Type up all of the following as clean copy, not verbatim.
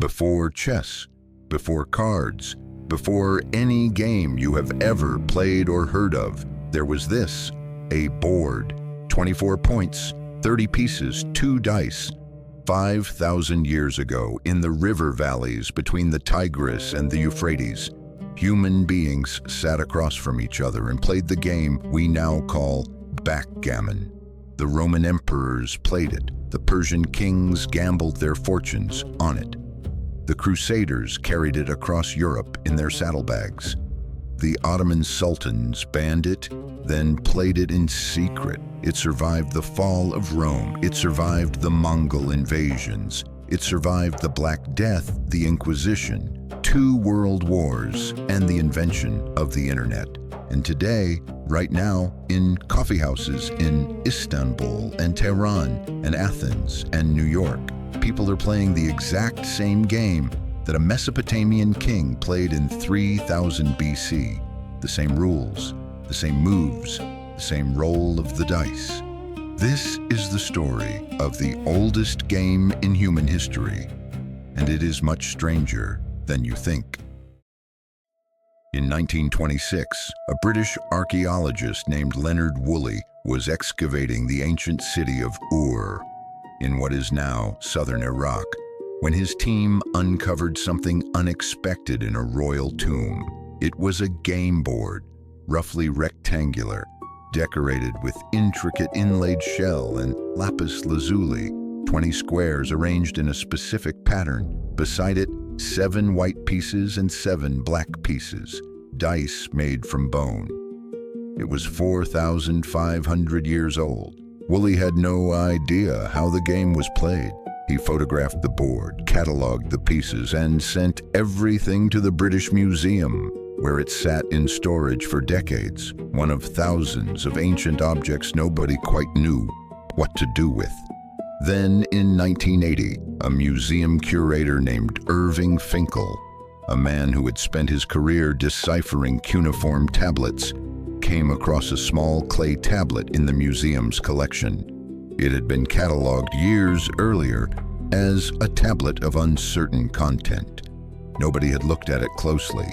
Before chess, before cards, before any game you have ever played or heard of, there was this, a board, 24 points, 30 pieces, 2 dice. 5,000 years ago, in the river valleys between the Tigris and the Euphrates, human beings sat across from each other and played the game we now call backgammon. The Roman emperors played it. The Persian kings gambled their fortunes on it. The Crusaders carried it across Europe in their saddlebags. The Ottoman sultans banned it, then played it in secret. It survived the fall of Rome. It survived the Mongol invasions. It survived the Black Death, the Inquisition, 2 world wars, and the invention of the internet. And today, right now, in coffeehouses in Istanbul and Tehran and Athens and New York, people are playing the exact same game that a Mesopotamian king played in 3000 BC. The same rules, the same moves, the same roll of the dice. This is the story of the oldest game in human history, and it is much stranger than you think. In 1926, a British archaeologist named Leonard Woolley was excavating the ancient city of Ur in what is now southern Iraq, when his team uncovered something unexpected in a royal tomb. It was a game board, roughly rectangular, decorated with intricate inlaid shell and lapis lazuli, 20 squares arranged in a specific pattern. Beside it, 7 white pieces and 7 black pieces, dice made from bone. It was 4,500 years old. Woolley had no idea how the game was played. He photographed the board, cataloged the pieces, and sent everything to the British Museum, where it sat in storage for decades, one of thousands of ancient objects nobody quite knew what to do with. Then, in 1980, a museum curator named Irving Finkel, a man who had spent his career deciphering cuneiform tablets, came across a small clay tablet in the museum's collection. It had been cataloged years earlier as a tablet of uncertain content. Nobody had looked at it closely.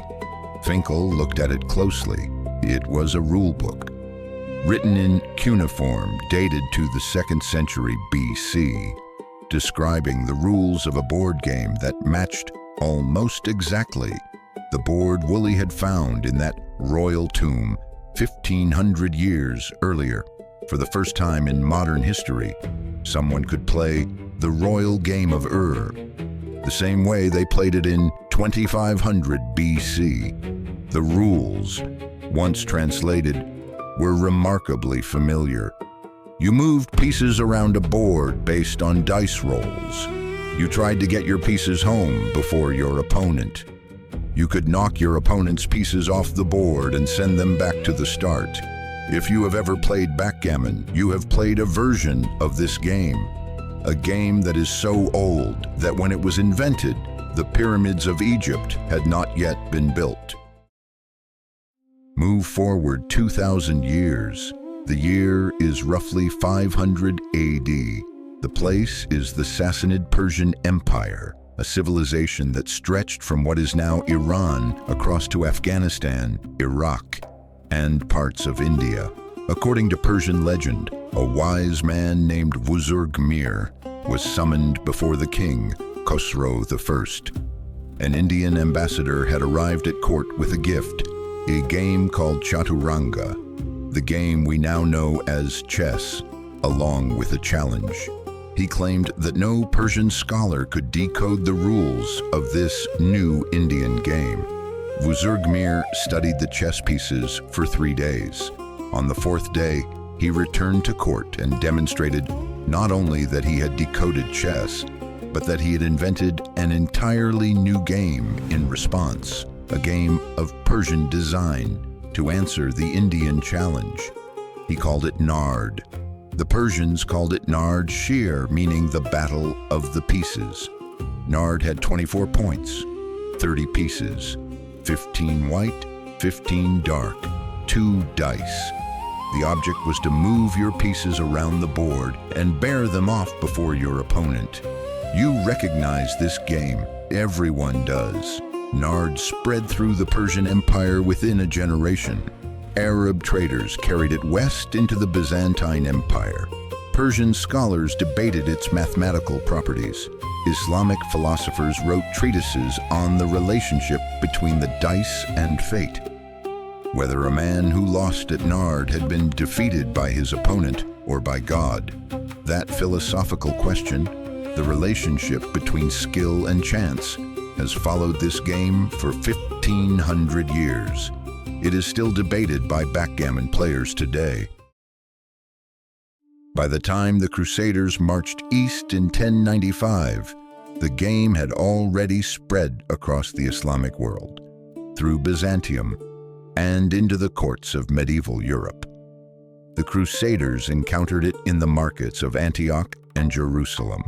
Finkel looked at it closely. It was a rulebook, written in cuneiform, dated to the 2nd century BC, describing the rules of a board game that matched almost exactly the board Woolley had found in that royal tomb 1,500 years earlier. For the first time in modern history, someone could play the royal game of Ur, the same way they played it in 2500 BC. The rules, once translated, were remarkably familiar. You moved pieces around a board based on dice rolls. You tried to get your pieces home before your opponent. You could knock your opponent's pieces off the board and send them back to the start. If you have ever played backgammon, you have played a version of this game. A game that is so old that when it was invented, the pyramids of Egypt had not yet been built. Move forward 2,000 years. The year is roughly 500 AD. The place is the Sassanid Persian Empire, a civilization that stretched from what is now Iran across to Afghanistan, Iraq, and parts of India. According to Persian legend, a wise man named Vuzurgmir was summoned before the king, Khosrow I. An Indian ambassador had arrived at court with a gift, a game called Chaturanga, the game we now know as chess, along with a challenge. He claimed that no Persian scholar could decode the rules of this new Indian game. Vuzurgmir studied the chess pieces for 3 days. On the 4th day, he returned to court and demonstrated not only that he had decoded chess, but that he had invented an entirely new game in response, a game of Persian design to answer the Indian challenge. He called it Nard. The Persians called it Nard Shir, meaning the battle of the pieces. Nard had 24 points, 30 pieces, 15 white, 15 dark, 2 dice. The object was to move your pieces around the board and bear them off before your opponent. You recognize this game Everyone does. Nard spread through the Persian Empire within a generation. Arab traders carried it west into the Byzantine Empire. Persian scholars debated its mathematical properties. Islamic philosophers wrote treatises on the relationship between the dice and fate. Whether a man who lost at Nard had been defeated by his opponent or by God, that philosophical question, the relationship between skill and chance, has followed this game for 1,500 years. It is still debated by backgammon players today. By the time the Crusaders marched east in 1095, the game had already spread across the Islamic world, through Byzantium, and into the courts of medieval Europe. The Crusaders encountered it in the markets of Antioch and Jerusalem.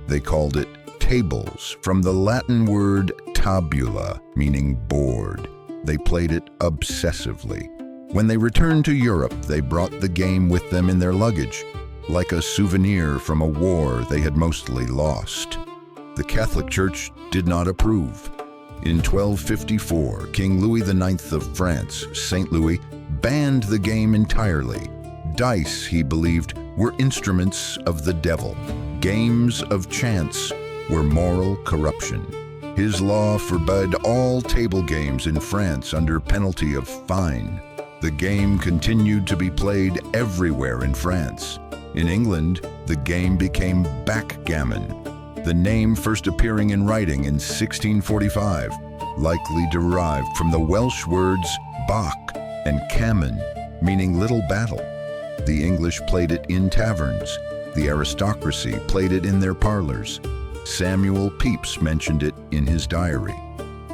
They called it tables, from the Latin word tabula, meaning board. They played it obsessively. When they returned to Europe, they brought the game with them in their luggage, like a souvenir from a war they had mostly lost. The Catholic Church did not approve. In 1254, King Louis IX of France, Saint Louis, banned the game entirely. Dice, he believed, were instruments of the devil. Games of chance were moral corruption. His law forbade all table games in France under penalty of fine. The game continued to be played everywhere in France. In England, the game became backgammon, the name first appearing in writing in 1645, likely derived from the Welsh words bach and cammon, meaning little battle. The English played it in taverns. The aristocracy played it in their parlors. Samuel Pepys mentioned it in his diary.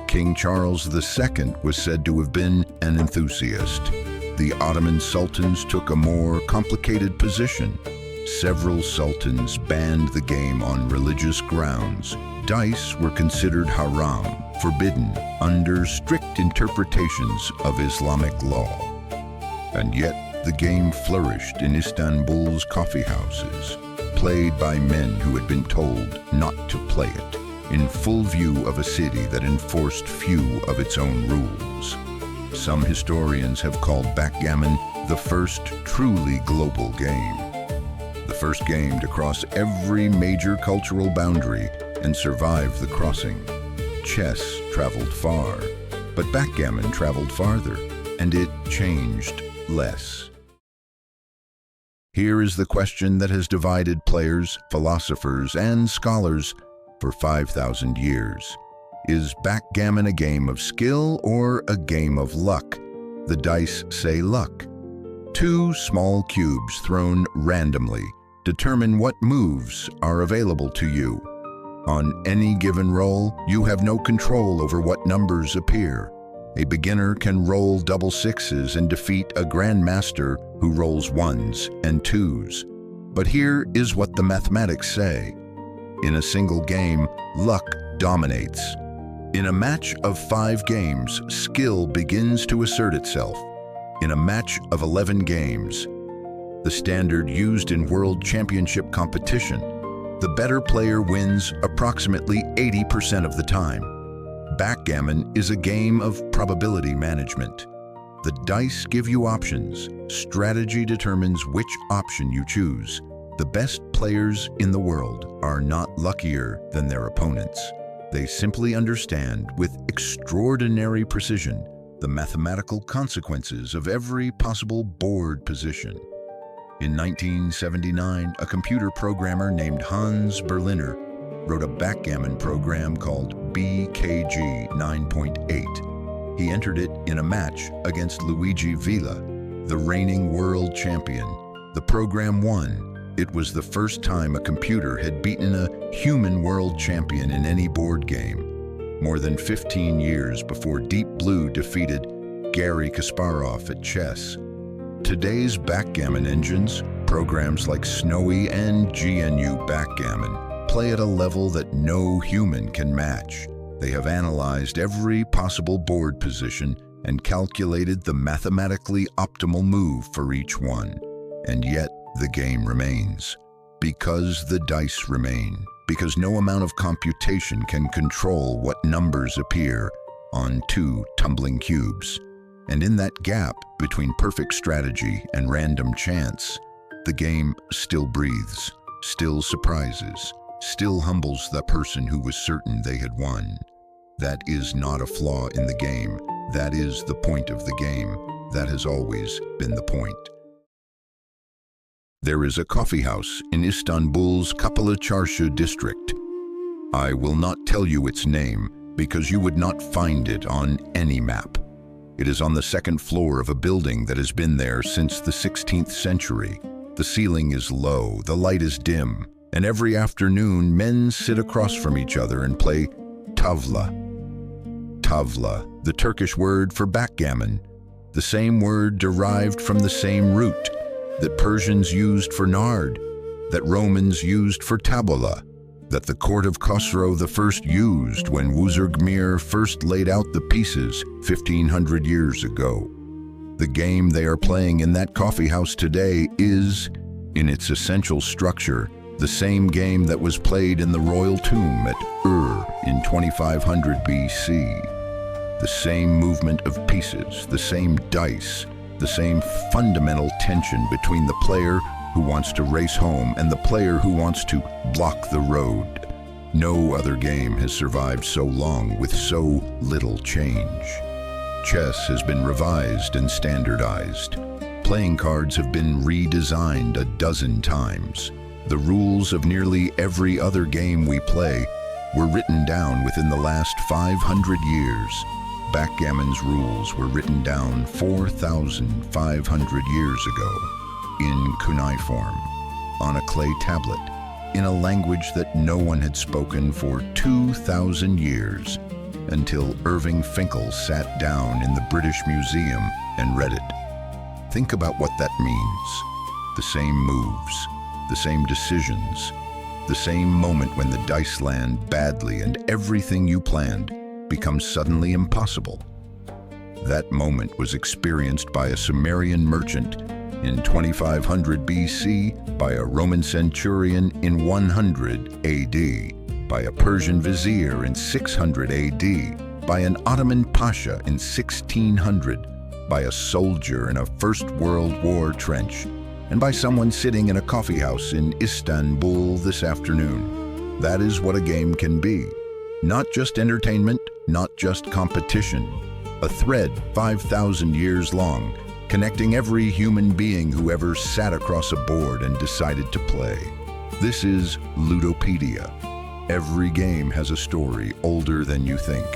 King Charles II was said to have been an enthusiast. The Ottoman sultans took a more complicated position. Several sultans banned the game on religious grounds. Dice were considered haram, forbidden, under strict interpretations of Islamic law. And yet, the game flourished in Istanbul's coffee houses, played by men who had been told not to play it, in full view of a city that enforced few of its own rules. Some historians have backgammon backgammon the first truly global game. The first game to cross every major cultural boundary and survive the crossing. Chess traveled far, but backgammon traveled farther, and it changed less. Here is the question that has divided players, philosophers, and scholars for 5,000 years. Is backgammon a game of skill or a game of luck? The dice say luck. Two small cubes thrown randomly determine what moves are available to you. On any given roll, you have no control over what numbers appear. A beginner can roll double sixes and defeat a grandmaster who rolls ones and twos. But here is what the mathematics say. In a single game, luck dominates. In a match of 5 games, skill begins to assert itself. In a match of 11 games, the standard used in World Championship competition, the better player wins approximately 80% of the time. Backgammon is a game of probability management. The dice give you options. Strategy determines which option you choose. The best players in the world are not luckier than their opponents. They simply understand with extraordinary precision the mathematical consequences of every possible board position. In 1979, a computer programmer named Hans Berliner wrote a backgammon program called BKG 9.8. He entered it in a match against Luigi Villa, the reigning world champion. The program won. It was the first time a computer had beaten a human world champion in any board game, more than 15 years before Deep Blue defeated Garry Kasparov at chess. Today's backgammon engines, programs like Snowy and GNU Backgammon, play at a level that no human can match. They have analyzed every possible board position and calculated the mathematically optimal move for each one. And yet, the game remains, because the dice remain, because no amount of computation can control what numbers appear on two tumbling cubes. And in that gap between perfect strategy and random chance, the game still breathes, still surprises, still humbles the person who was certain they had won. That is not a flaw in the game. That is the point of the game. That has always been the point. There is a coffee house in Istanbul's Kapalı Çarşı district. I will not tell you its name because you would not find it on any map. It is on the second floor of a building that has been there since the 16th century. The ceiling is low, the light is dim, and every afternoon men sit across from each other and play Tavla. Tavla, the Turkish word for backgammon, the same word derived from the same root that Persians used for Nard, that Romans used for Tabla, that the court of Khosrow the first used when Wuzurgmir first laid out the pieces 1,500 years ago. The game they are playing in that coffee house today is, in its essential structure, the same game that was played in the royal tomb at Ur in 2500 BC. The same movement of pieces, the same dice, the same fundamental tension between the player who wants to race home and the player who wants to block the road. No other game has survived so long with so little change. Chess has been revised and standardized. Playing cards have been redesigned a dozen times. The rules of nearly every other game we play were written down within the last 500 years. Backgammon's rules were written down 4,500 years ago in cuneiform, on a clay tablet, in a language that no one had spoken for 2,000 years, until Irving Finkel sat down in the British Museum and read it. Think about what that means. The same moves, the same decisions, the same moment when the dice land badly and everything you planned becomes suddenly impossible. That moment was experienced by a Sumerian merchant in 2500 BC, by a Roman centurion in 100 AD, by a Persian vizier in 600 AD, by an Ottoman pasha in 1600, by a soldier in a First World War trench, and by someone sitting in a coffee house in Istanbul this afternoon. That is what a game can be. Not just entertainment, not just competition. A thread 5,000 years long, connecting every human being who ever sat across a board and decided to play. This is Ludopedia. Every game has a story older than you think.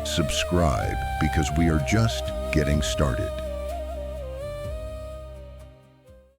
Subscribe because we are just getting started.